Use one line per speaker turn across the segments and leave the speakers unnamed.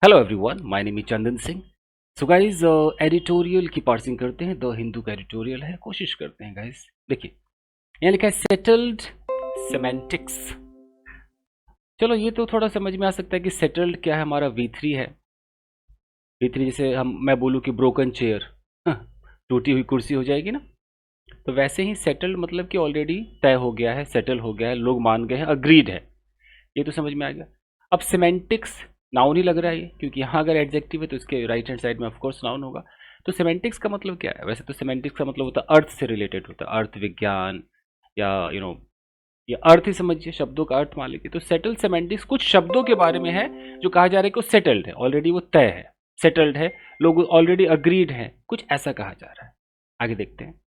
Hello everyone, my name is Chandan Singh. So guys, editorial की parsing करते हैं। द हिंदू का एडिटोरियल है, कोशिश करते हैं गाइस। देखिए, यहाँ लिखा है सेटल्ड सेमेंटिक्स। चलो, ये तो थोड़ा समझ में आ सकता है कि सेटल्ड क्या है। हमारा V3 है। V3 जैसे मैं बोलूँ कि ब्रोकन चेयर, टूटी हुई कुर्सी हो जाएगी ना। तो वैसे ही सेटल्ड मतलब कि ऑलरेडी तय हो गया है, सेटल हो गया है, लोग मान गए हैं, अग्रीड है। ये तो समझ में आ गया। अब सिमेंटिक्स नाउन ही लग रहा है ये, क्योंकि यहाँ अगर एडजेक्टिव है तो इसके राइट हैंड साइड में ऑफ कोर्स नाउन होगा। तो सिमेंटिक्स का मतलब क्या है? वैसे तो सिमेंटिक्स का मतलब होता है अर्थ से रिलेटेड होता है, अर्थ विज्ञान या ये अर्थ ही समझिए, शब्दों का अर्थ मान लीजिए। तो सेटल सिमेंटिक्स कुछ शब्दों के बारे में है जो कहा जा रहा है कि वो सेटल्ड है, ऑलरेडी वो तय है, सेटल्ड है, लोग ऑलरेडी अग्रीड हैं, कुछ ऐसा कहा जा रहा है। आगे देखते हैं।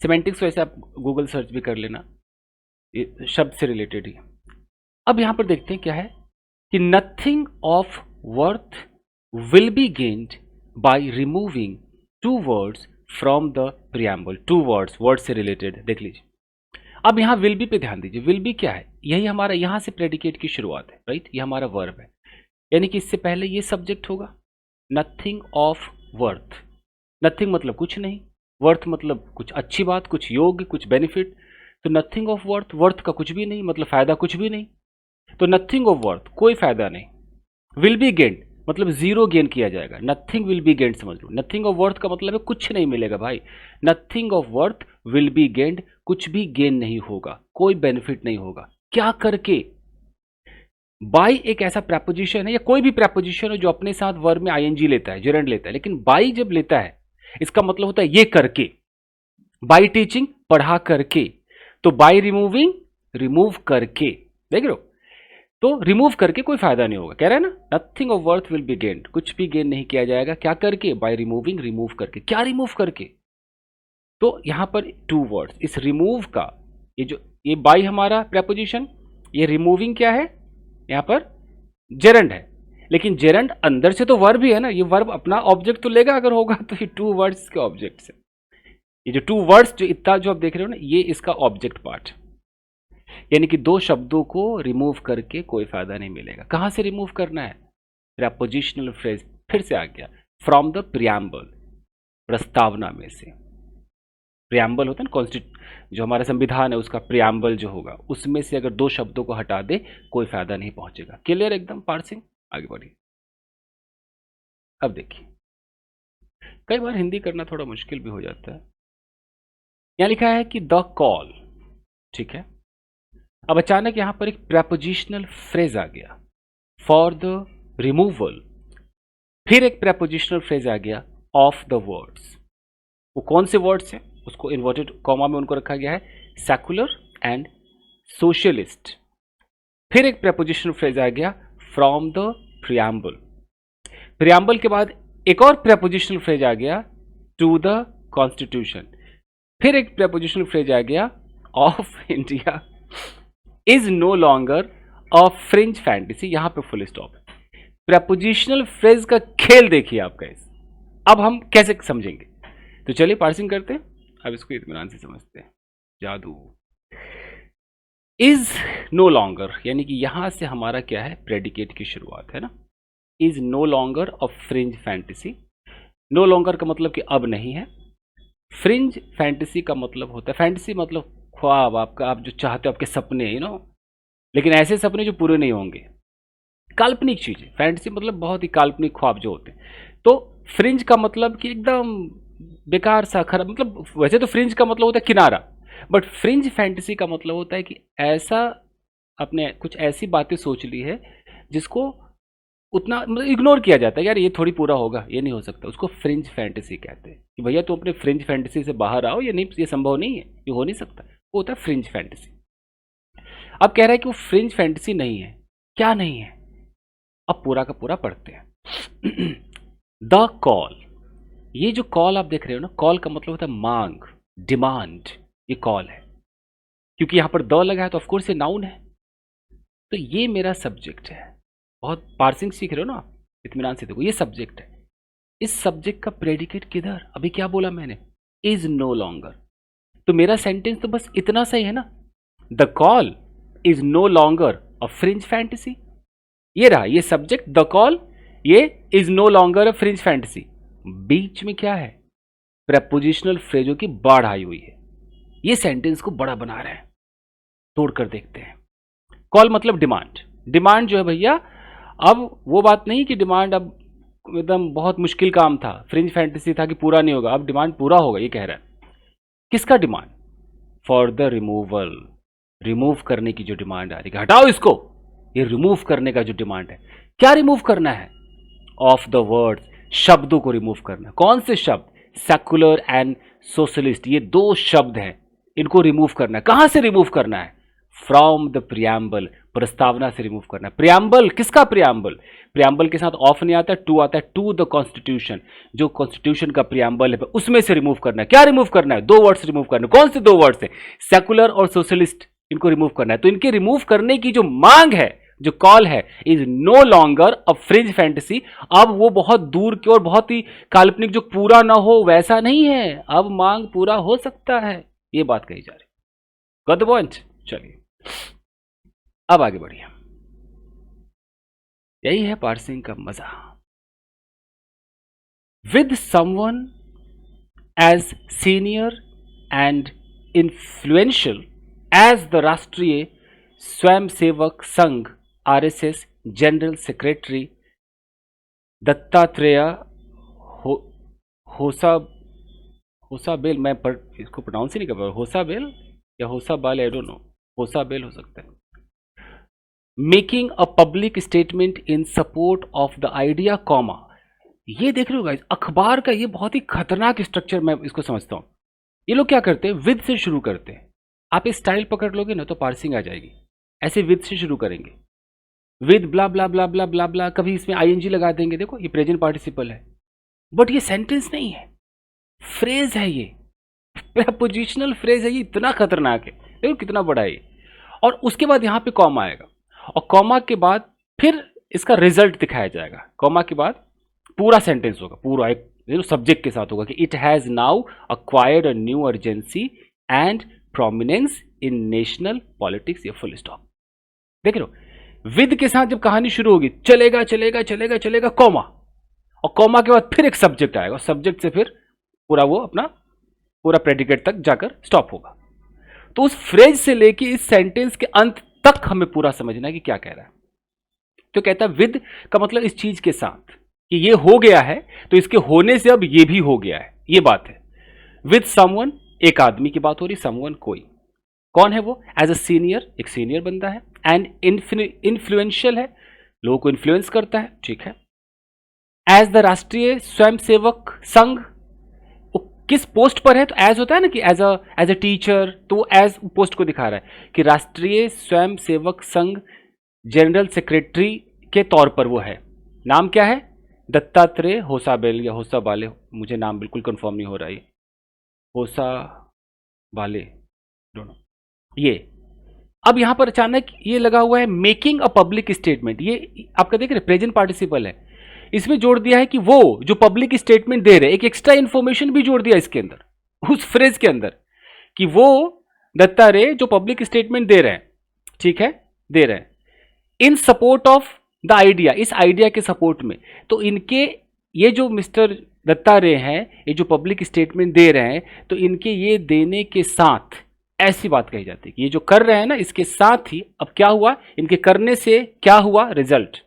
सिमेंटिक्स वैसे आप गूगल सर्च भी कर लेना, ये शब्द से रिलेटेड ही है। अब यहां पर देखते हैं क्या है कि nothing of worth will be gained by removing two words from the preamble. Two words, word से रिलेटेड देख लीजिए। अब यहां विल बी पे ध्यान दीजिए। विल बी क्या है? यही हमारा यहां से प्रेडिकेट की शुरुआत है, राइट? ये हमारा वर्ब है, यानी कि इससे पहले ये सब्जेक्ट होगा। नथिंग ऑफ वर्थ, नथिंग मतलब कुछ नहीं, वर्थ मतलब कुछ अच्छी बात, कुछ योग्य, कुछ बेनिफिट। तो नथिंग ऑफ वर्थ, वर्थ का कुछ भी नहीं मतलब फायदा कुछ भी नहीं। तो नथिंग ऑफ वर्थ, कोई फायदा नहीं। विल बी गेन्ड मतलब जीरो गेन किया जाएगा। नथिंग विल बी गेन्ड समझ लो। नथिंग ऑफ वर्थ का मतलब है कुछ नहीं मिलेगा भाई। Nothing of worth will be gained, कुछ भी गेन नहीं होगा, कोई बेनिफिट नहीं होगा। क्या करके? बाई एक ऐसा प्रपोजिशन है या कोई भी प्रपोजिशन है जो अपने साथ वर्ब में आईएनजी लेता है, जेरेंड लेता है, लेकिन बाई जब लेता है इसका मतलब होता है ये करके। बाई टीचिंग, पढ़ा करके। तो बाई रिमूविंग, रिमूव करके। देख रहे हो? तो रिमूव करके कोई फायदा नहीं होगा, कह रहा है ना। Nothing of worth will be gained, कुछ भी गेन नहीं किया जाएगा। क्या करके? बाय रिमूविंग, रिमूव करके। क्या रिमूव करके? तो यहां पर टू वर्ड्स, इस रिमूव का, ये बाय हमारा प्रेपोजिशन, ये रिमूविंग क्या है यहां पर? जेरंड है। लेकिन जेरंड अंदर से तो वर्ब ही है ना, ये वर्ब अपना ऑब्जेक्ट तो लेगा अगर होगा, तो ये टू वर्ड्स के ऑब्जेक्ट से, ये जो टू वर्ड्स जो इतना जो आप देख रहे हो ना, ये इसका ऑब्जेक्ट पार्ट। यानी कि दो शब्दों को रिमूव करके कोई फायदा नहीं मिलेगा। कहां से रिमूव करना है? प्रपोजिशनल फ्रेज, फिर से आ गया, फ्रॉम द प्रियम्बल, प्रस्तावना में से। प्रियम्बल होता है ना, जो हमारा संविधान है उसका प्रियम्बल जो होगा, उसमें से अगर दो शब्दों को हटा दे कोई फायदा नहीं पहुंचेगा। क्लियर एकदम पार्सिंग? आगे बढ़िए। अब देखिए, कई बार हिंदी करना थोड़ा मुश्किल भी हो जाता है। यहां लिखा है कि द कॉल, ठीक है। अब अचानक यहां पर एक प्रपोजिशनल फ्रेज आ गया, फॉर द रिमूवल। फिर एक प्रपोजिशनल फ्रेज आ गया, ऑफ द वर्ड्स। वो कौन से वर्ड्स हैं? उसको इन्वर्टेड कॉमा में उनको रखा गया है, सेकुलर एंड सोशलिस्ट। फिर एक प्रपोजिशनल फ्रेज आ गया, फ्रॉम द प्रियम्बल। प्रियम्बल के बाद एक और प्रपोजिशनल फ्रेज आ गया, टू द कॉन्स्टिट्यूशन। फिर एक प्रपोजिशनल फ्रेज आ गया, of India is no longer a fringe fantasy. यहां पे फुल स्टॉप है। प्रपोजिशनल फ्रेज का खेल देखिए आपका इस। अब हम कैसे समझेंगे? तो चलिए पार्सिंग करते हैं। अब इसको इत्मीनान से समझते हैं। जादू। इज नो लॉन्गर, यानी कि यहां से हमारा क्या है? प्रेडिकेट की शुरुआत है ना। Is no longer a fringe fantasy. No longer का मतलब कि अब नहीं है। फ्रिंज फैंटेसी का मतलब होता है, फैंटेसी मतलब ख्वाब आपका, आप जो चाहते हो, आपके सपने, लेकिन ऐसे सपने जो पूरे नहीं होंगे, काल्पनिक चीजें। फैंटेसी मतलब बहुत ही काल्पनिक ख्वाब जो होते हैं। तो फ्रिंज का मतलब कि एकदम बेकार सा, खराब, मतलब वैसे तो फ्रिंज का मतलब होता है किनारा, बट फ्रिंज फैंटेसी का मतलब होता है कि ऐसा, आपने कुछ ऐसी बातें सोच ली है जिसको उतना मतलब इग्नोर किया जाता है, यार ये थोड़ी पूरा होगा, ये नहीं हो सकता। उसको फ्रिंज फैंटेसी कहते हैं कि भैया तुम अपने फ्रिंज फैंटेसी से बाहर आओ, ये नहीं, ये संभव नहीं है, ये हो नहीं सकता। वो होता है फ्रिंज फैंटेसी। अब कह रहा है कि वो फ्रिंज फैंटेसी नहीं है। क्या नहीं है? अब पूरा का पूरा पढ़ते हैं। द कॉल, ये जो कॉल आप देख रहे हो ना, कॉल का मतलब होता है मांग, डिमांड। ये कॉल है, क्योंकि यहां पर द लगा है तो ऑफकोर्स ये नाउन है। तो ये मेरा सब्जेक्ट है। बहुत पार्सिंग सीख रहे हो ना आप, इत्मीनान से देखो, ये सब्जेक्ट है। इस सब्जेक्ट का प्रेडिकेट किधर? अभी क्या बोला मैंने? Is no longer. तो मेरा सेंटेंस तो बस इतना सही है ना। The call is no longer a fringe fantasy. ये रहा ये सब्जेक्ट, द कॉल, ये is no longer a fringe fantasy. बीच में क्या है, प्रेपोजिशनल फ्रेजों की बाढ़ आई हुई है, ये सेंटेंस को बड़ा बना रहे हैं। तोड़कर देखते हैं। कॉल मतलब डिमांड, डिमांड जो है भैया, अब वो बात नहीं कि डिमांड अब एकदम बहुत मुश्किल काम था, फ्रिंज फैंटेसी था कि पूरा नहीं होगा, अब डिमांड पूरा होगा, ये कह रहा है। किसका demand, for the removal, remove करने की जो डिमांड आ रही है, हटाओ इसको, ये रिमूव करने का जो डिमांड है। क्या रिमूव करना है, ऑफ द वर्ड्स, शब्दों को रिमूव करना। कौन से शब्द, सेकुलर एंड सोशलिस्ट, ये दो शब्द हैं, इनको रिमूव करना है। कहां से रिमूव करना है, फ्रॉम द प्रियम्बल, प्रस्तावना से रिमूव करना है। प्रियम्बल, किसका प्रियम्बल, प्रियम्बल के साथ ऑफ नहीं आता, टू आता है, टू द कॉन्स्टिट्यूशन, जो कॉन्स्टिट्यूशन का प्रियम्बल है उसमें से रिमूव करना है। क्या रिमूव करना है, दो वर्ड्स रिमूव करना है। कौन से दो वर्ड्स है, सेकुलर और सोशलिस्ट, इनको रिमूव करना है। तो इनके रिमूव करने की जो मांग है, जो कॉल है, is no longer a fringe fantasy. अब वो बहुत दूर की और बहुत ही काल्पनिक, जो पूरा ना हो वैसा नहीं है, अब मांग पूरा हो सकता है, ये बात कही जा रही। Got the point. चलिए अब आगे बढ़िए, यही है पार्सिंग का मजा। With someone as senior and influential as the Rashtriya Swayamsevak संघ आरएसएस जनरल सेक्रेटरी दत्तात्रेय हो, होसा होसाबेल, मैं इसको प्रोनाउंस ही नहीं कर पा रहा, होसाबेल या होसाबाल, आई डोंट नो, होसाबेल हो सकता है। Making a public statement in support of the idea comma, ये देख रहे हो गाइस, अखबार का ये बहुत ही खतरनाक स्ट्रक्चर मैं इसको समझता हूं। ये लोग क्या करते हैं, विद से शुरू करते हैं। आप इस स्टाइल पकड़ लोगे ना तो पार्सिंग आ जाएगी। ऐसे विद से शुरू करेंगे, विद ब्ला ब्ला ब्ला ब्ला ब्ला ब्ला, कभी इसमें आईएनजी लगा देंगे, देखो ये प्रेजेंट पार्टिसिपल है, बट ये सेंटेंस नहीं है, फ्रेज है, ये प्रेपोजिशनल फ्रेज है, ये इतना खतरनाक है, देखो कितना बड़ा है ये। और उसके बाद यहां पे कॉमा आएगा, और कॉमा के बाद फिर इसका रिजल्ट दिखाया जाएगा। कॉमा के बाद पूरा सेंटेंस होगा, पूरा एक सब्जेक्ट के साथ होगा कि it has now acquired a new urgency and prominence in national politics, ये फुल स्टॉप। देख लो, विद के साथ जब कहानी शुरू होगी, चलेगा चलेगा चलेगा चलेगा, कॉमा, और कॉमा के बाद फिर एक सब्जेक्ट आएगा, और सब्जेक्ट से फिर पूरा वो अपना पूरा प्रेडिकेट तक जाकर स्टॉप होगा। तो उस फ्रेज से लेके इस सेंटेंस के अंत तक हमें पूरा समझना है कि क्या कह रहा है। तो कहता है विद का मतलब इस चीज के साथ, कि ये हो गया है तो इसके होने से अब ये भी हो गया है, ये बात है। विद समवन, एक आदमी की बात हो रही, समवन कोई, कौन है वो, एज अ सीनियर, एक सीनियर बंदा है, एंड इन्फ्लुएंशियल है, लोगों को इन्फ्लुएंस करता है, ठीक है। एज द राष्ट्रीय स्वयंसेवक संघ, किस पोस्ट पर है, तो एज होता है ना कि एज अ टीचर, तो एज पोस्ट को दिखा रहा है कि राष्ट्रीय स्वयंसेवक संघ जनरल सेक्रेटरी के तौर पर वो है। नाम क्या है, दत्तात्रेय होसाबेल या होसाबाले, मुझे नाम बिल्कुल कंफर्म नहीं हो रहा है, होसाबाले, दोनों ये। अब यहां पर अचानक ये लगा हुआ है मेकिंग अ पब्लिक स्टेटमेंट, ये आपका देख रहे प्रेजेंट पार्टिसिपल है, इसमें जोड़ दिया है कि वो जो पब्लिक स्टेटमेंट दे रहे हैं, एक एक्स्ट्रा इंफॉर्मेशन भी जोड़ दिया इसके अंदर, उस फ्रेज के अंदर, कि वो दत्तात्रेय जो पब्लिक स्टेटमेंट दे रहे हैं, ठीक है, दे रहे हैं इन सपोर्ट ऑफ द आइडिया, इस आइडिया के सपोर्ट में। तो इनके ये जो मिस्टर दत्तात्रेय हैं, ये जो पब्लिक स्टेटमेंट दे रहे हैं, तो इनके ये देने के साथ ऐसी बात कही जाती है कि ये जो कर रहे हैं ना, इसके साथ ही अब क्या हुआ, इनके करने से क्या हुआ, result,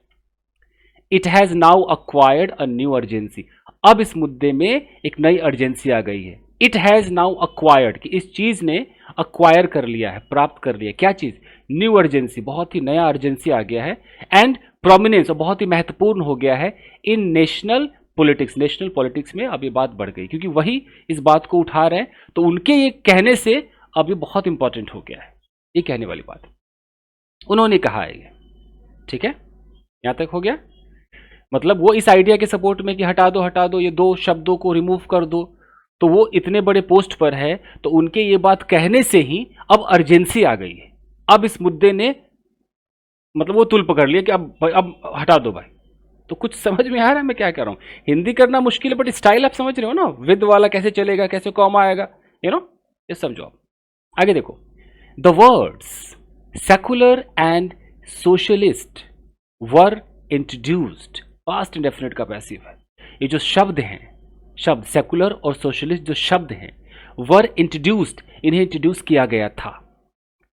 it has now acquired a new urgency, अब इस मुद्दे में एक नई अर्जेंसी आ गई है। इट हैज नाउ अक्वायर्ड, कि इस चीज ने अक्वायर कर लिया है, प्राप्त कर लिया, क्या चीज, न्यू अर्जेंसी, बहुत ही नया अर्जेंसी आ गया है, एंड प्रोमिनेंस, बहुत ही महत्वपूर्ण हो गया है इन नेशनल पॉलिटिक्स, नेशनल पॉलिटिक्स में अब ये बात बढ़ गई, क्योंकि वही इस बात को उठा रहे हैं, तो उनके ये कहने से अब ये बहुत इंपॉर्टेंट हो गया है, ये कहने वाली बात उन्होंने कहा है ये, ठीक है, यहां तक हो गया। मतलब वो इस आइडिया के सपोर्ट में कि हटा दो ये दो शब्दों को रिमूव कर दो, तो वो इतने बड़े पोस्ट पर है, तो उनके ये बात कहने से ही अब अर्जेंसी आ गई है, अब इस मुद्दे ने मतलब वो तुल पकड़ लिया कि अब हटा दो भाई। तो कुछ समझ में आ रहा है मैं क्या कह रहा हूं, हिंदी करना मुश्किल है, बट स्टाइल आप समझ रहे हो ना, विद वाला कैसे चलेगा, कैसे कॉमा आएगा, ये समझो आप। आगे देखो, the words secular and socialist were introduced, past indefinite का पैसिव है। ये जो शब्द हैं, शब्द सेकुलर और सोशलिस्ट जो शब्द हैं, वर इंट्रोड्यूस्ड, इन्हें इंट्रोड्यूस किया गया था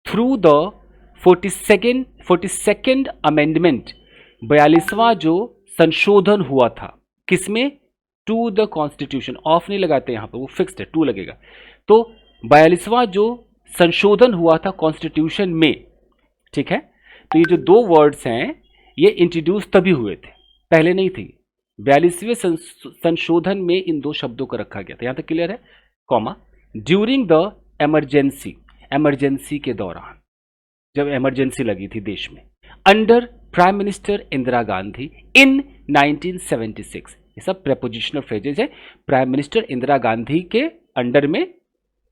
थ्रू द 42nd अमेंडमेंट, 42वां जो संशोधन हुआ था, किसमें? To the constitution. ऑफ नहीं लगाते यहां पर, वो फिक्स्ड है, टू लगेगा। तो 42वां जो संशोधन हुआ था कॉन्स्टिट्यूशन में, ठीक है। तो ये जो दो वर्ड्स हैं ये इंट्रोड्यूस तभी हुए थे, पहले नहीं थी। 42वें संशोधन में इन दो शब्दों को रखा गया था। यहां तक क्लियर है? Comma, during the emergency, emergency के दौरान, जब इमरजेंसी लगी थी देश में, under prime minister Indira Gandhi in 1976। ये सब प्रेपोजिशनल फ्रेजेज है। प्राइम मिनिस्टर इंदिरा गांधी के अंडर में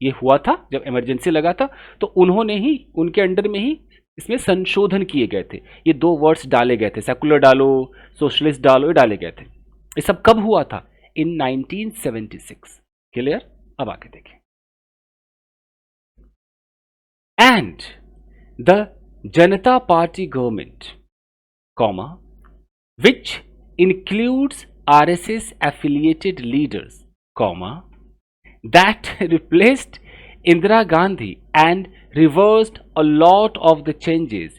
ये हुआ था जब इमरजेंसी लगा था, तो उन्होंने ही, उनके अंडर में ही इसमें संशोधन किए गए थे। ये दो वर्ड्स डाले गए थे, सेकुलर डालो, सोशलिस्ट डालो, ये डाले गए थे। ये सब कब हुआ था? इन 1976। क्लियर? अब आगे देखें। And the Janata party government, comma, which includes RSS affiliated leaders, comma, that replaced Indira Gandhi and reversed a lot of the changes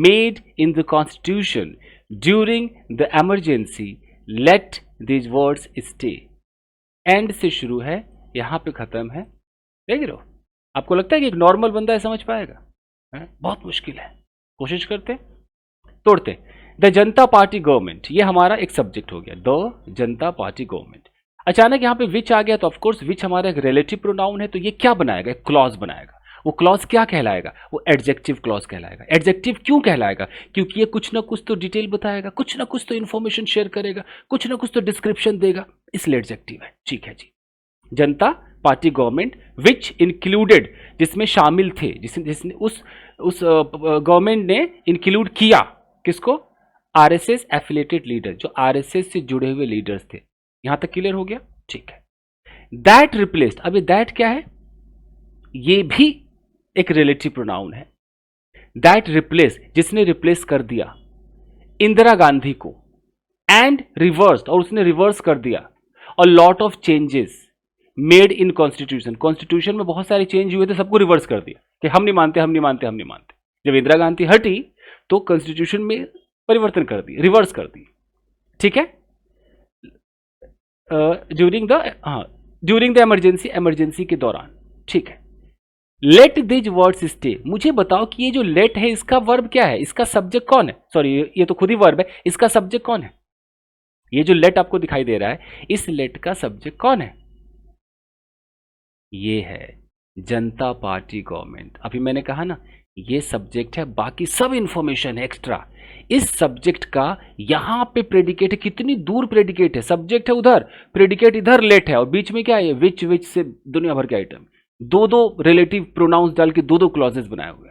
made in the constitution during the emergency, let these words stay. And से शुरू है, यहां पे खत्म है। देख रहे हो? आपको लगता है कि एक नॉर्मल बंदा समझ पाएगा? बहुत मुश्किल है। कोशिश करते, तोड़ते। द जनता पार्टी गवर्नमेंट, ये हमारा एक सब्जेक्ट हो गया, द जनता पार्टी गवर्नमेंट। अचानक यहाँ पे विच आ गया, तो ऑफकोर्स विच हमारा एक रिलेटिव प्रोनाउन है, तो ये क्या बनाएगा? एक क्लॉज बनाएगा। वो क्लॉज क्या कहलाएगा? वो एडजेक्टिव क्लॉज कहलाएगा। एडजेक्टिव क्यों कहलाएगा? क्योंकि ये कुछ ना कुछ तो डिटेल बताएगा, कुछ ना कुछ तो इन्फॉर्मेशन शेयर करेगा, कुछ ना कुछ तो डिस्क्रिप्शन देगा, इसलिए एडजेक्टिव है। ठीक है जी। जनता पार्टी गवर्नमेंट विच इंक्लूडेड, जिसमें शामिल थे, जिसने उस गवर्नमेंट ने इंक्लूड किया किसको? आरएसएस एफिलिएटेड लीडर, जो आरएसएस से जुड़े हुए लीडर्स थे। यहां तक क्लियर हो गया? ठीक है। दैट रिप्लेस्ड, अब ये दैट क्या है? ये भी एक रिलेटिव प्रोनाउन है। दैट रिप्लेस, जिसने रिप्लेस कर दिया इंदिरा गांधी को, एंड रिवर्स्ड, और उसने रिवर्स कर दिया, a lot of changes made in constitution, constitution में बहुत सारे चेंज हुए थे, सबको रिवर्स कर दिया कि हम नहीं मानते, हम नहीं मानते, हम नहीं मानते। जब इंदिरा गांधी हटी तो कॉन्स्टिट्यूशन में परिवर्तन कर दी, रिवर्स कर दी। ठीक है। ड्यूरिंग द इमरजेंसी, इमरजेंसी के दौरान। ठीक है। लेट दिज वर्ड्स स्टे, मुझे बताओ कि ये जो लेट है इसका वर्ब क्या है? इसका सब्जेक्ट कौन है? सॉरी, ये तो खुद ही वर्ब है, इसका सब्जेक्ट कौन है? ये जो लेट आपको दिखाई दे रहा है, इस लेट का सब्जेक्ट कौन है? ये है जनता पार्टी गवर्नमेंट। अभी मैंने कहा ना, ये सब्जेक्ट है, बाकी सब इंफॉर्मेशन है एक्स्ट्रा। इस सब्जेक्ट का यहां पे प्रेडिकेट है, कितनी दूर प्रेडिकेट है, सब्जेक्ट है उधर, प्रेडिकेट इधर, लेट है, और बीच में क्या है? विच से दुनिया भर के आइटम, दो दो रिलेटिव प्रोनाउंस डाल के दो दो क्लॉजेस बनाए हुए,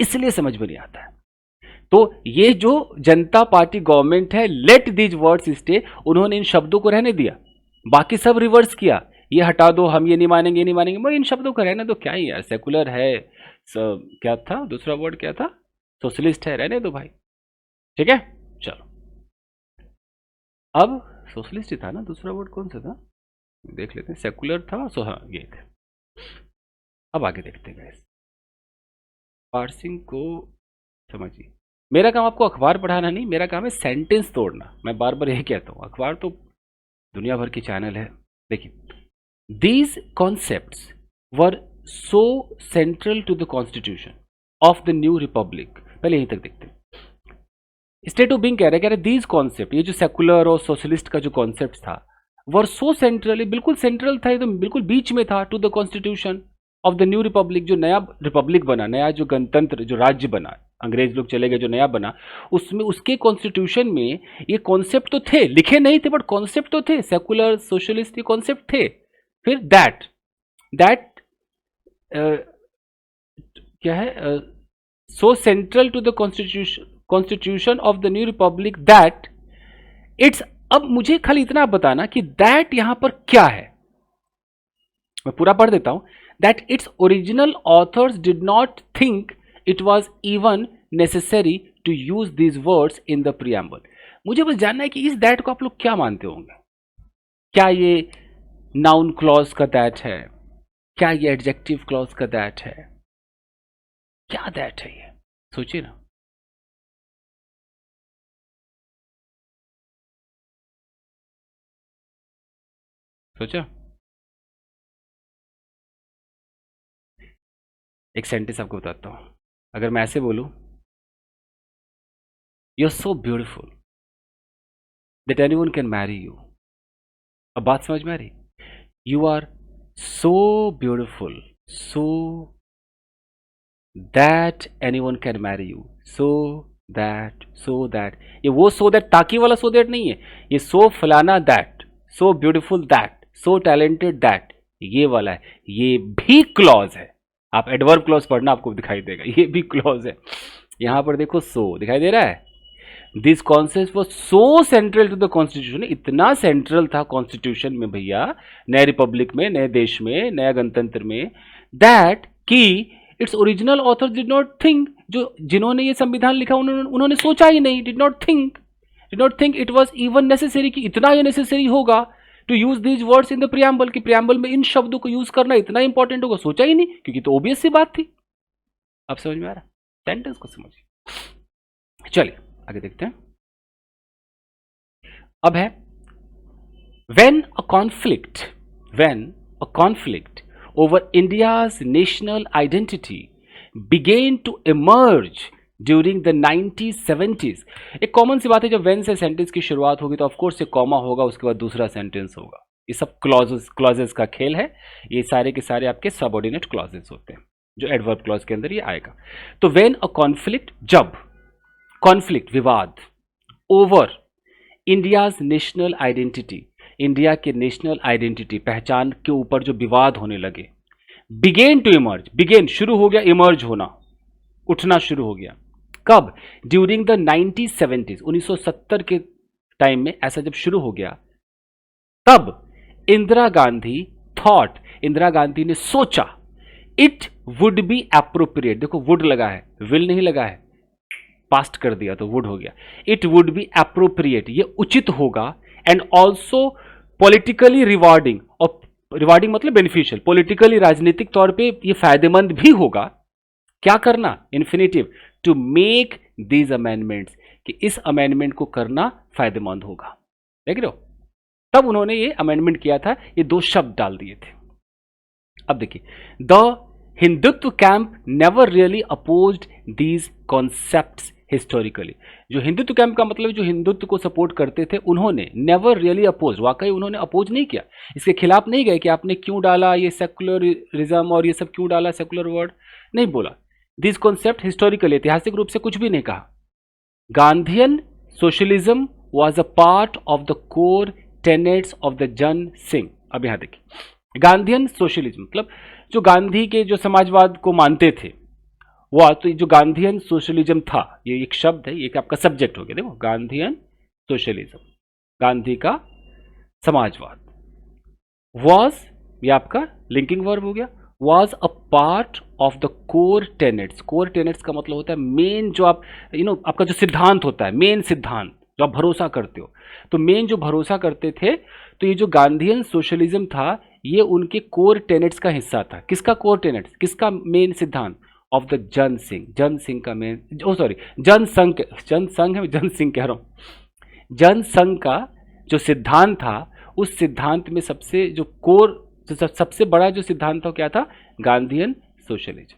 इसलिए समझ में नहीं आता है। तो ये जो जनता पार्टी गवर्नमेंट है, लेट दीज वर्ड्स स्टे, उन्होंने इन शब्दों को रहने दिया, बाकी सब रिवर्स किया। ये हटा दो, हम ये नहीं मानेंगे, ये नहीं मानेंगे, मैं इन शब्दों को रहने दो। क्या ही यार, सेकुलर है, क्या था दूसरा वर्ड, क्या था? सोशलिस्ट है, रहने दो भाई। ठीक है, चलो। अब सोशलिस्ट ही था ना, दूसरा वर्ड कौन सा था देख लेते हैं। सेकुलर था, सो हाँ ये थे। अब आगे देखते हैं गाइस, पार्सिंग को समझिए। मेरा काम आपको अखबार पढ़ाना नहीं, मेरा काम है सेंटेंस तोड़ना। मैं बार बार यही कहता हूँ, अखबार तो दुनिया भर की चैनल है। देखिए, these concepts were so central to the constitution of the new republic. पहले यहीं तक देखते हैं। स्टेट ऑफ बीइंग कह रहे हैं दीज कॉन्सेप्ट, ये जो सेकुलर और सोशलिस्ट का जो कॉन्सेप्ट था, वर सो सेंट्रल, बिल्कुल सेंट्रल था, एकदम बिल्कुल बीच में था, to the constitution of the new republic, जो नया रिपब्लिक बना, नया जो गणतंत्र, जो राज्य बना, अंग्रेज लोग चले गए, जो नया बना, उसमें उसके कॉन्स्टिट्यूशन में ये कॉन्सेप्ट तो थे, लिखे नहीं थे बट कॉन्सेप्ट तो थे, सेकुलर सोशलिस्ट ये कॉन्सेप्ट थे। फिर दैट क्या है? So central to the constitution of the new republic that its, अब मुझे खाली इतना बताना कि दैट यहां पर क्या है। मैं पूरा पढ़ देता हूं। That its original authors did not think it was even necessary to use these words in the preamble. मुझे बस जानना है कि इस दैट को आप लोग क्या मानते होंगे। क्या ये नाउन क्लॉज का दैट है, क्या ये एडजेक्टिव क्लॉज का दैट है, क्या दैट है ये, सोचिए ना। सोचा। एक सेंटेंस आपको बताता हूं। अगर मैं ऐसे बोलूं, you are so beautiful that anyone can marry you. अब बात समझ में आ रही? You are so beautiful, so that anyone can marry you, so that. ये वो सो दैट ताकि वाला सो दैट नहीं है, ये सो फलाना that, so beautiful that, so talented that, ये वाला है। ये भी क्लॉज है। आप एडवर्ब क्लॉज पढ़ना, आपको दिखाई देगा, ये भी क्लॉज है। यहां पर देखो, सो दिखाई दे रहा है। This concept was so central to the constitution, इतना सेंट्रल था कॉन्स्टिट्यूशन में भैया, नए रिपब्लिक में, नए देश में, नया गणतंत्र में, दैट कि its original author did not think, जो जिन्होंने ये संविधान लिखा उन्होंने सोचा ही नहीं, did not think it was even necessary, कि इतना ये नेसेसरी होगा to use these words in the preamble, कि प्रियम्बल में इन शब्दों को यूज करना इतना इंपॉर्टेंट होगा, सोचा ही नहीं, क्योंकि तो ओबियस सी बात थी। अब समझ में आ रहा? सेंटेंस को समझिए। चलिए आगे देखते हैं। अब है when a conflict over India's national identity began to emerge during the 1970s। एक कॉमन सी बात है, जब when से सेंटेंस की शुरुआत होगी तो ऑफकोर्स एक कॉमा होगा, उसके बाद दूसरा सेंटेंस होगा। ये सब क्लॉजेस का खेल है। ये सारे के सारे आपके सबऑर्डिनेट क्लॉजेस होते हैं, जो एडवर्ब क्लॉज के अंदर ये आएगा। तो when a conflict, जब कॉन्फ्लिक्ट, विवाद, over India's national identity, India के नेशनल आइडेंटिटी, पहचान के ऊपर जो विवाद होने लगे, बिगेन टू इमर्ज, बिगेन शुरू हो गया, इमर्ज होना, उठना शुरू हो गया। कब? ड्यूरिंग द 1970s, 1970 के टाइम में ऐसा जब शुरू हो गया, तब इंदिरा गांधी थॉट, इंदिरा गांधी ने सोचा, इट वुड बी एप्रोप्रिएट, देखो वुड लगा है, विल नहीं लगा है, पास्ट कर दिया तो वुड हो गया, इट वुड बी एप्रोप्रिएट, ये उचित होगा, एंड ऑल्सो पॉलिटिकली रिवार्डिंग, और रिवार्डिंग मतलब बेनिफिशियल, पॉलिटिकली राजनीतिक तौर पे ये फायदेमंद भी होगा। क्या करना? Infinitive, to make these amendments, कि इस अमेंडमेंट को करना फायदेमंद होगा। देख रहे हो? तब उन्होंने ये अमेंडमेंट किया था, ये दो शब्द डाल दिए थे। अब देखिए, the Hindutva camp never really opposed these concepts historically. जो हिंदुत्व कैंप का मतलब जो हिंदुत्व को सपोर्ट करते थे, उन्होंने नेवर रियली अपोज, वाकई उन्होंने अपोज नहीं किया, इसके खिलाफ नहीं गए कि आपने क्यों डाला ये सेकुलरिज्म और ये सब क्यों डाला, सेकुलर वर्ड नहीं बोला। दिस कॉन्सेप्ट हिस्टोरिकली, ऐतिहासिक रूप से कुछ भी नहीं कहा। Gandhian socialism was a part of the core tenets of the जन सिंह। अब यहां देखिए, गांधीयन सोशलिज्म मतलब जो गांधी के जो समाजवाद को मानते थे, वह तो जो गांधीयन सोशलिज्म था, ये एक शब्द है, ये आपका सब्जेक्ट हो गया। देखो, गांधीयन सोशलिज्म, गांधी का समाजवाद, वॉज, ये आपका लिंकिंग वर्ब हो गया, was a part of the core tenets. Core tenets का मतलब होता है मेन, जो आप आपका जो सिद्धांत होता है, मेन सिद्धांत जो आप भरोसा करते हो, तो मेन जो भरोसा करते थे, तो ये जो गांधीयन सोशलिज्म था, ये उनके कोर टेनेट्स का हिस्सा था। किसका कोर टेनेट्स, किसका मेन सिद्धांत? ऑफ द जन सिंह, जन सिंह का मेन, सॉरी जन संघ है, जन सिंह कह रहा हूं। जन संघ का जो सिद्धांत था, उस सिद्धांत में सबसे जो कोर, सबसे बड़ा जो सिद्धांत था, क्या था? Gandhian socialism.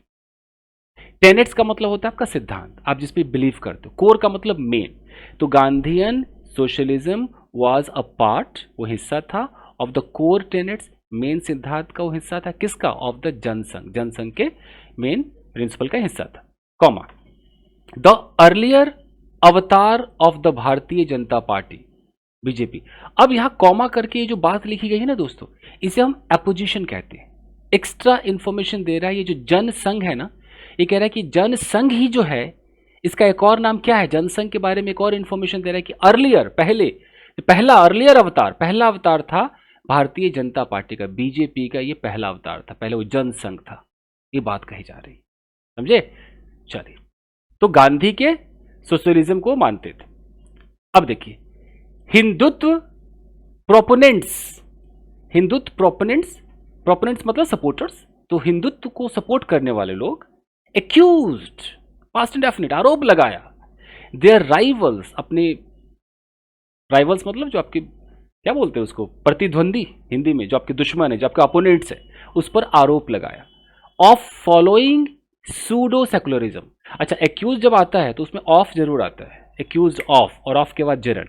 टेनेट्स का मतलब होता है आपका सिद्धांत, आप जिस पे बिलीव करते हो। कोर का मतलब मेन, तो Gandhian socialism was a part, वो हिस्सा था, of the core tenets, main सिद्धांत का वो हिस्सा था। किसका? ऑफ द जनसंघ, जनसंघ के मेन प्रिंसिपल का हिस्सा था। कॉमा, द अर्लियर अवतार of the Bharatiya Janata party, BJP. अब यहां कॉमा करके ये जो बात लिखी गई है ना दोस्तों, इसे हम अपोजिशन कहते हैं। एक्स्ट्रा इंफॉर्मेशन दे रहा है, ये जो जनसंघ है ना, ये कह रहा है कि जनसंघ ही जो है, इसका एक और नाम क्या है, जनसंघ के बारे में एक और इंफॉर्मेशन दे रहा है कि अर्लियर, पहले, पहला अर्लियर अवतार, पहला अवतार था भारतीय जनता पार्टी का, बीजेपी का ये पहला अवतार था, पहले वो जनसंघ था। ये बात कही जा रही, समझे? चलिए, तो गांधी के सोशलिज्म को मानते थे। अब देखिए, Hindutva proponents, Hindutva proponents, proponents मतलब सपोर्टर्स, तो हिंदुत्व को सपोर्ट करने वाले लोग एक्यूज्ड, पास्ट इंडेफिनिट, आरोप लगाया, देयर राइवल्स, अपने राइवल्स मतलब जो आपके क्या बोलते हैं उसको, प्रतिद्वंदी हिंदी में, जो आपके दुश्मन है, जो आपके अपोनेंट्स है, उस पर आरोप लगाया ऑफ फॉलोइंग सूडो सेकुलरिज्म। अच्छा, एक्यूज जब आता है तो उसमें ऑफ जरूर आता है, एक्यूज ऑफ, और ऑफ के बाद जेरन।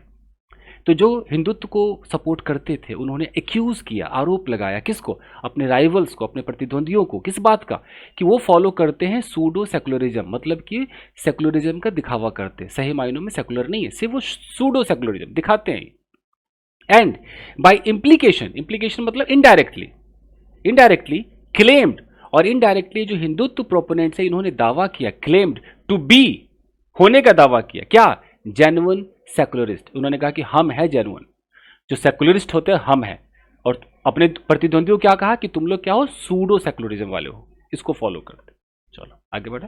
तो जो हिंदुत्व को सपोर्ट करते थे उन्होंने एक्यूज किया, आरोप लगाया, किसको, अपने राइवल्स को, अपने प्रतिद्वंदियों को, किस बात का, कि वो फॉलो करते हैं सूडो सेकुलरिज्म, मतलब कि सेकुलरिज्म का दिखावा करते हैं, सही मायनों में सेकुलर नहीं है, सिर्फ वो सूडो सेकुलरिज्म दिखाते हैं। एंड बाय इम्प्लीकेशन, इम्प्लीकेशन मतलब इनडायरेक्टली, इनडायरेक्टली क्लेम्ड, और इनडायरेक्टली जो हिंदुत्व प्रोपोनेंट्स है इन्होंने दावा किया, क्लेम्ड टू बी, होने का दावा किया, क्या, जेन्युइन सेकुलरिस्ट। उन्होंने कहा कि हम है जेन्युइन, जो सेकुलरिस्ट होते हैं हम हैं, और अपने प्रतिद्वंदियों क्या कहा कि तुम लोग क्या हो, सूडो सेकुलरिज्म वाले हो, इसको फॉलो करते। चलो आगे बढ़े।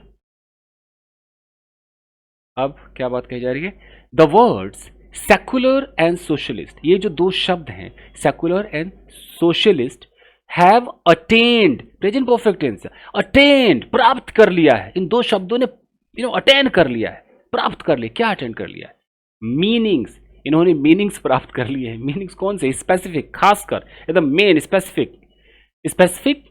अब क्या बात कही जा रही है, the words secular and socialist, ये जो दो शब्द हैं secular and socialist, have attained, present perfect tense, attained, प्राप्त कर लिया है, इन दो शब्दों ने अटेन कर लिया है, प्राप्त कर लिया, क्या अटेंड कर लिया है, मीनिंग्स, इन्होंने मीनिंग्स प्राप्त कर लिए हैं। मीनिंग्स कौन से, स्पेसिफिक, खासकर एकदम main, specific, specific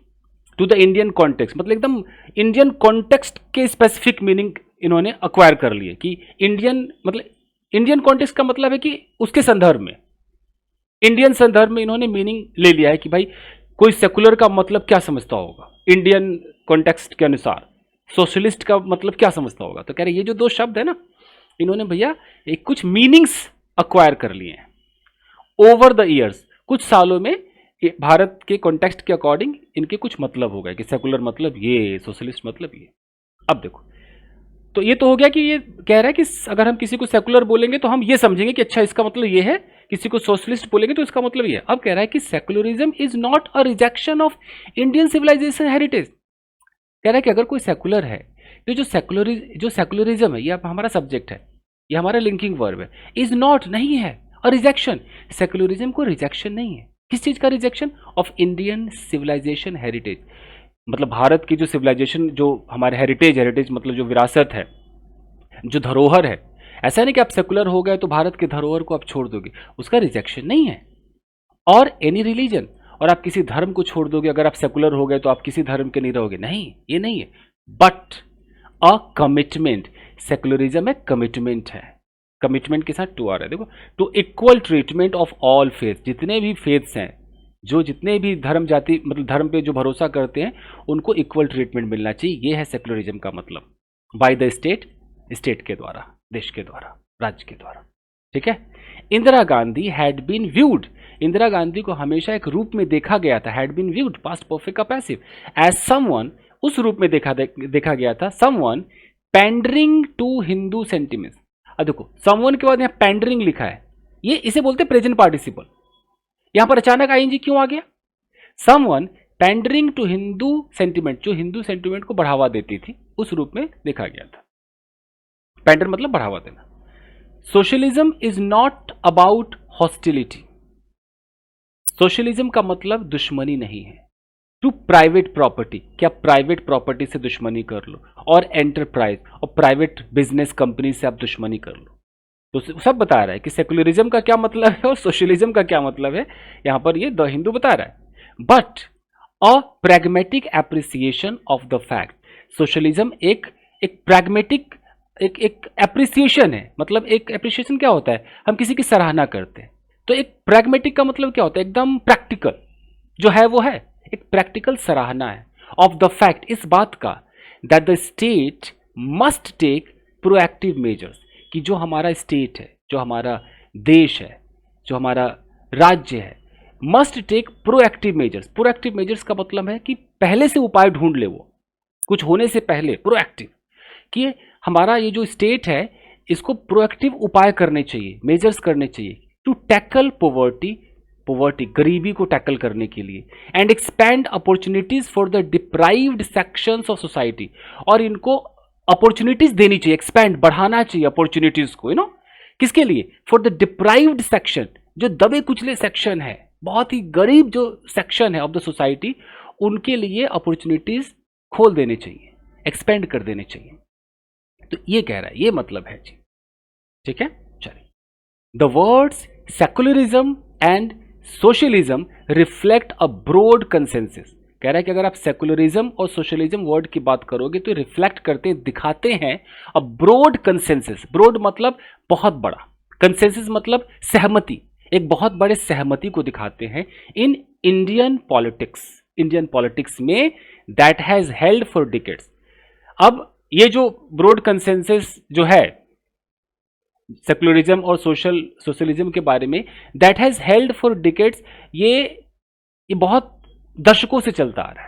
to the Indian context, मतलब एकदम इंडियन कॉन्टेक्स्ट के स्पेसिफिक मीनिंग इन्होंने अक्वायर कर लिए, कि इंडियन मतलब इंडियन कॉन्टेक्स्ट का मतलब है कि उसके संदर्भ में, इंडियन संदर्भ में इन्होंने मीनिंग ले लिया है कि भाई कोई सेकुलर का मतलब क्या समझता होगा इंडियन कॉन्टेक्स्ट के अनुसार, सोशलिस्ट का मतलब क्या समझता होगा। तो कह रहे ये जो दो शब्द है ना, इन्होंने भैया एक कुछ मीनिंग्स अक्वायर कर लिए हैं ओवर द ईयर्स, कुछ सालों में भारत के कॉन्टेक्स्ट के अकॉर्डिंग इनके कुछ मतलब हो गए, कि सेकुलर मतलब ये, सोशलिस्ट मतलब ये। अब देखो, तो ये तो हो गया कि ये कह रहा है कि अगर हम किसी को सेकुलर बोलेंगे तो हम ये समझेंगे कि अच्छा इसका मतलब ये है, किसी को सोशलिस्ट बोलेंगे तो इसका मतलब ये है। अब कह रहा है कि secularism is not a rejection of Indian civilisation heritage. कह रहा है कि अगर कोई सेकुलर है तो जो सेकुलरिज्म है, ये हमारा सब्जेक्ट है, ये हमारा लिंकिंग वर्ब है, इज नॉट, नहीं है, और रिजेक्शन, सेकुलरिज्म को रिजेक्शन नहीं है, किस चीज का rejection, of Indian civilisation heritage, मतलब भारत की जो सिविलाइजेशन, जो हमारे हेरिटेज मतलब जो विरासत है, जो धरोहर है, ऐसा नहीं कि आप सेकुलर हो गए तो भारत के धरोहर को आप छोड़ दोगे, उसका रिजेक्शन नहीं है। और एनी रिलीजन, और आप किसी धर्म को छोड़ दोगे, अगर आप सेकुलर हो गए तो आप किसी धर्म के नहीं रहोगे, नहीं, ये नहीं है, बट अ कमिटमेंट, सेकुलरिज्म एक कमिटमेंट है, कमिटमेंट के साथ टू आ रहा है, देखो, to equal treatment of all faith, जितने भी फेथ्स हैं, जो जितने भी धर्म जाति मतलब धर्म पे जो भरोसा करते हैं उनको इक्वल ट्रीटमेंट मिलना चाहिए, ये है सेकुलरिज्म का मतलब, बाय द स्टेट, स्टेट के द्वारा, देश के द्वारा, राज्य के द्वारा, ठीक है। Indira Gandhi had been viewed, Indira Gandhi को हमेशा एक रूप में देखा गया था, had been viewed, past perfect का पैसिव, एज समवन, उस रूप में देखा गया था, someone pandering to Hindu sentiments. अब देखो, समवन के बाद यहाँ पैंडरिंग लिखा है, ये इसे बोलते प्रेजेंट पार्टिसिपल, यहां पर अचानक आईएनजी क्यों आ गया, someone pandering to Hindu sentiment, जो हिंदू सेंटिमेंट को बढ़ावा देती थी, उस रूप में देखा गया था, पैंडर मतलब बढ़ावा देना। Socialism is not about hostility, socialism का मतलब दुश्मनी नहीं है, टू प्राइवेट प्रॉपर्टी, क्या प्राइवेट प्रॉपर्टी से दुश्मनी कर लो, और एंटरप्राइज और प्राइवेट बिजनेस कंपनी से आप दुश्मनी कर लो, तो सब बता रहा है कि सेकुलरिज्म का क्या मतलब है और सोशलिज्म का क्या मतलब है, यहां पर ये द हिंदू बता रहा है। But a pragmatic appreciation of the fact, socialism एक प्रैग्मेटिक एक एप्रिसिएशन है, मतलब एक एप्रिसिएशन क्या होता है, हम किसी की सराहना करते हैं, तो एक प्रैग्मेटिक का मतलब क्या होता है, एकदम प्रैक्टिकल, जो है वो है, एक प्रैक्टिकल सराहना है, ऑफ द फैक्ट, इस बात का, that the state must take proactive measures, कि जो हमारा स्टेट है, जो हमारा देश है, जो हमारा राज्य है, must take proactive measures, proactive measures का मतलब है कि पहले से उपाय ढूंढ ले, वो कुछ होने से पहले, प्रोएक्टिव, कि हमारा ये जो स्टेट है इसको प्रोएक्टिव उपाय करने चाहिए, मेजर्स करने चाहिए, टू टैकल पोवर्टी, गरीबी को टैकल करने के लिए, and expand opportunities for the deprived sections of society, और इनको अपॉर्चुनिटीज देनी चाहिए, एक्सपैंड, बढ़ाना चाहिए अपॉर्चुनिटीज को, किसके लिए? फॉर द डिप्राइव्ड सेक्शन, जो दबे कुचले सेक्शन है, बहुत ही गरीब जो सेक्शन है ऑफ द सोसाइटी, उनके लिए अपॉर्चुनिटीज खोल देने चाहिए, एक्सपेंड कर देने चाहिए। तो ये कह रहा है, ये मतलब है जी, ठीक है। चलिए, the words secularism and socialism reflect a broad consensus. कह रहा है कि अगर आप सेकुलरिज्म और सोशलिज्म वर्ड की बात करोगे तो रिफ्लेक्ट करते हैं, दिखाते हैं अ ब्रॉड कंसेंसस। ब्रॉड मतलब बहुत बड़ा, कंसेंसस मतलब सहमति, एक बहुत बड़े सहमति को दिखाते हैं in Indian politics, Indian politics में, that has held for decades. अब ये जो ब्रॉड कंसेंसस जो है सेकुलरिज्म और सोशलिज्म के बारे में, that has held for decades, ये बहुत दशकों से चलता आ रहा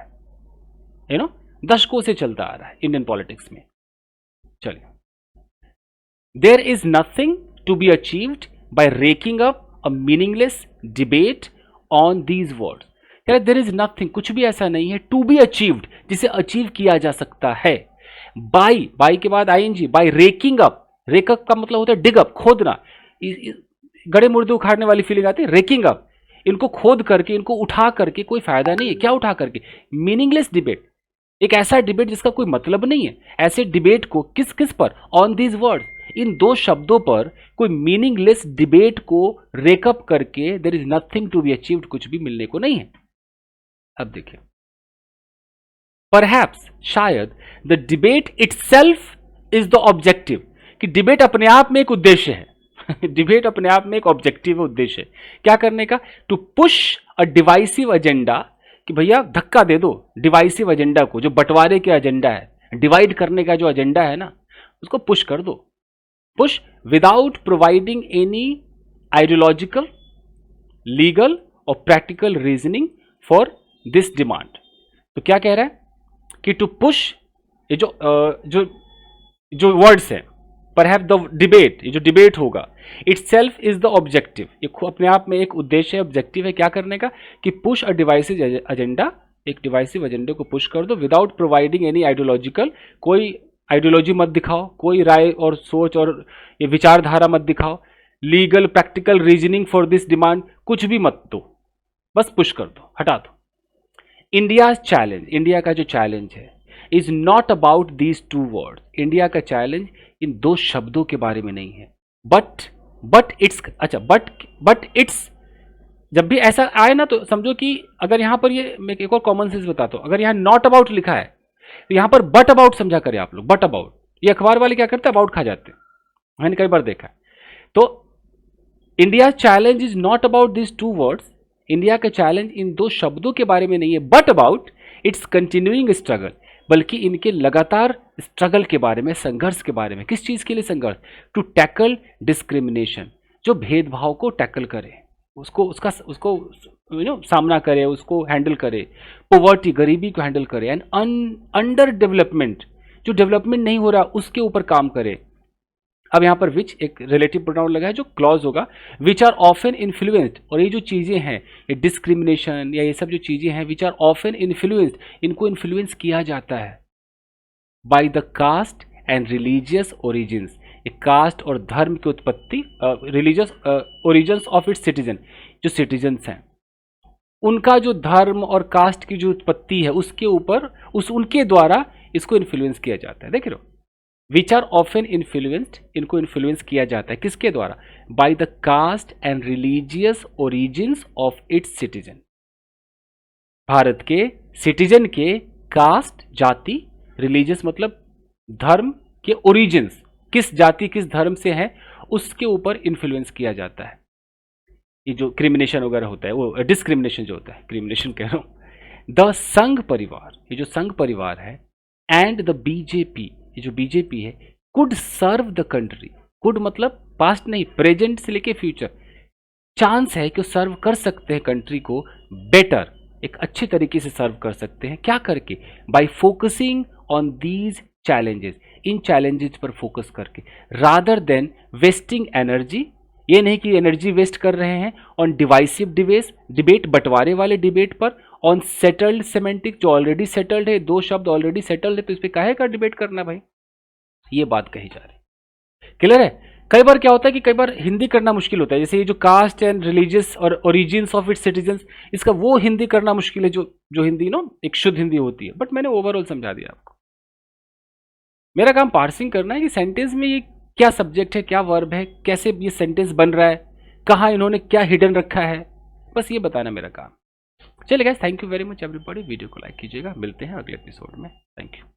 है, दशकों से चलता आ रहा है इंडियन पॉलिटिक्स में। चलिए, there is nothing to be achieved by raking up a meaningless debate on these words. There is nothing, कुछ भी ऐसा नहीं है, टू बी अचीव्ड, जिसे अचीव किया जा सकता है, बाई के बाद ING, by raking up. Rake up का मतलब होता है डिग अप, खोदना, गड़े मुर्दे उखाड़ने वाली फीलिंग आती है, रेकिंग अप। इनको खोद करके, इनको उठा करके कोई फायदा नहीं है। क्या उठा करके? मीनिंगलेस डिबेट, एक ऐसा डिबेट जिसका कोई मतलब नहीं है। ऐसे डिबेट को किस किस पर? ऑन दीज वर्ड्स, इन दो शब्दों पर कोई मीनिंगलेस डिबेट को रेकअप करके there is nothing to be achieved, कुछ भी मिलने को नहीं है। अब देखिए, परहैप्स, शायद, the debate itself is the objective, कि डिबेट अपने आप में एक उद्देश्य है। डिबेट अपने आप में एक ऑब्जेक्टिव उद्देश्य है, क्या करने का? To push a divisive agenda, कि भैया धक्का दे दो डिवाइसिव एजेंडा को, जो बंटवारे के एजेंडा है, डिवाइड करने का जो एजेंडा है ना, उसको पुश कर दो। Push without providing any ideological, legal और practical reasoning for this demand. तो क्या कह रहा है कि टू पुश, ये जो वर्ड्स है, परहैप्स द डिबेट, ये जो डिबेट होगा, इटसेल्फ इज द ऑब्जेक्टिव, ये अपने आप में एक उद्देश्य है, ऑब्जेक्टिव है, क्या करने का? कि पुश अ डिवाइसिव एजेंडा, एक डिवाइसिव एजेंडे को पुश कर दो, विदाउट प्रोवाइडिंग एनी आइडियोलॉजिकल, कोई आइडियोलॉजी मत दिखाओ, कोई राय और सोच और ये विचारधारा मत दिखाओ, legal practical reasoning for this demand, कुछ भी मत दो, बस पुश कर दो, हटा दो। इंडिया चैलेंज, इंडिया का जो चैलेंज है, is not about these two words. India का चैलेंज इन दो शब्दों के बारे में नहीं है, बट इट्स, अच्छा, बट इट्स, जब भी ऐसा आए ना तो समझो कि अगर यहां पर ये, मैं एक और कॉमन सेंस बताता हूं, अगर यहां नॉट अबाउट लिखा है तो यहां पर बट अबाउट समझा करें आप लोग, बट अबाउट। ये अखबार वाले क्या करते हैं? अबाउट खा जाते हैं, मैंने कई बार देखा है। तो India challenge is not about this two words, India का चैलेंज इन दो शब्दों के बारे में नहीं है, but about its continuing struggle, बल्कि इनके लगातार स्ट्रगल के बारे में, संघर्ष के बारे में। किस चीज के लिए संघर्ष? टू टैकल डिस्क्रिमिनेशन, जो भेदभाव को टैकल करे, उसको सामना करे, उसको हैंडल करे, पॉवर्टी, गरीबी को हैंडल करे, एंड अंडर डेवलपमेंट, जो डेवलपमेंट नहीं हो रहा उसके ऊपर काम करे। अब यहां पर विच एक रिलेटिव प्रोनाउन लगा है, जो क्लॉज होगा, विच आर ऑफन इन्फ्लुएंस्ड, और ये जो चीजें हैं, ये डिस्क्रिमिनेशन या ये सब जो चीजें हैं, विच आर ऑफन इन्फ्लुएंस्ड, इनको इन्फ्लुएंस किया जाता है by the caste and religious origins, caste और धर्म की उत्पत्ति, religious origins of its citizen, जो सिटीजन्स हैं उनका जो धर्म और कास्ट की जो उत्पत्ति है उसके ऊपर, उनके द्वारा इसको इन्फ्लुएंस किया जाता है। देख रहे हो, विच आर ऑफन इन्फ्लुएंस्ड, इनको इन्फ्लुएंस किया जाता है किसके द्वारा? By the caste and religious origins of its citizen, भारत के सिटीजन के कास्ट, जाति, रिलीजियस मतलब धर्म के ओरिजिन्स, किस जाति किस धर्म से है, उसके ऊपर इन्फ्लुएंस किया जाता है। ये जो क्रिमिनेशन वगैरह होता है, वो डिस्क्रिमिनेशन जो होता है, क्रिमिनेशन कह रहा हूं। द संघ परिवार, ये जो संघ परिवार है, एंड द बीजेपी, ये जो बीजेपी है, could serve the country, could मतलब पास्ट नहीं, प्रेजेंट से लेके फ्यूचर, चांस है कि वो सर्व कर सकते हैं कंट्री को बेटर, एक अच्छे तरीके से सर्व कर सकते हैं। क्या करके? Bye focusing on these challenges, in challenges पर फोकस करके, रादर देन वेस्टिंग एनर्जी, ये नहीं कि एनर्जी वेस्ट कर रहे हैं ऑन डिवाइसिव डिबेट, बंटवारे वाले डिबेट पर, ऑन सेटल्ड सेमेंटिक, जो ऑलरेडी सेटल्ड है, दो शब्द ऑलरेडी सेटल्ड है, तो इस पर काहे का डिबेट करना भाई? ये बात कही जा रही है। क्लियर है? कई बार क्या होता है कि कई बार हिंदी करना मुश्किल होता है, जैसे ये जो कास्ट एंड रिलीजियस और ओरिजिन्स ऑफ इट्स सिटीजन्स, इसका वो हिंदी करना मुश्किल है जो जो हिंदी एक शुद्ध हिंदी होती है। बट मैंने ओवरऑल समझा दिया आपको। मेरा काम पार्सिंग करना है कि सेंटेंस में ये क्या सब्जेक्ट है, क्या वर्ब है, कैसे ये सेंटेंस बन रहा है, कहाँ इन्होंने क्या हिडन रखा है, बस ये बताना मेरा काम। चलिए guys, thank you very much everybody. Video को लाइक कीजिएगा, मिलते हैं अगले एपिसोड में। Thank you.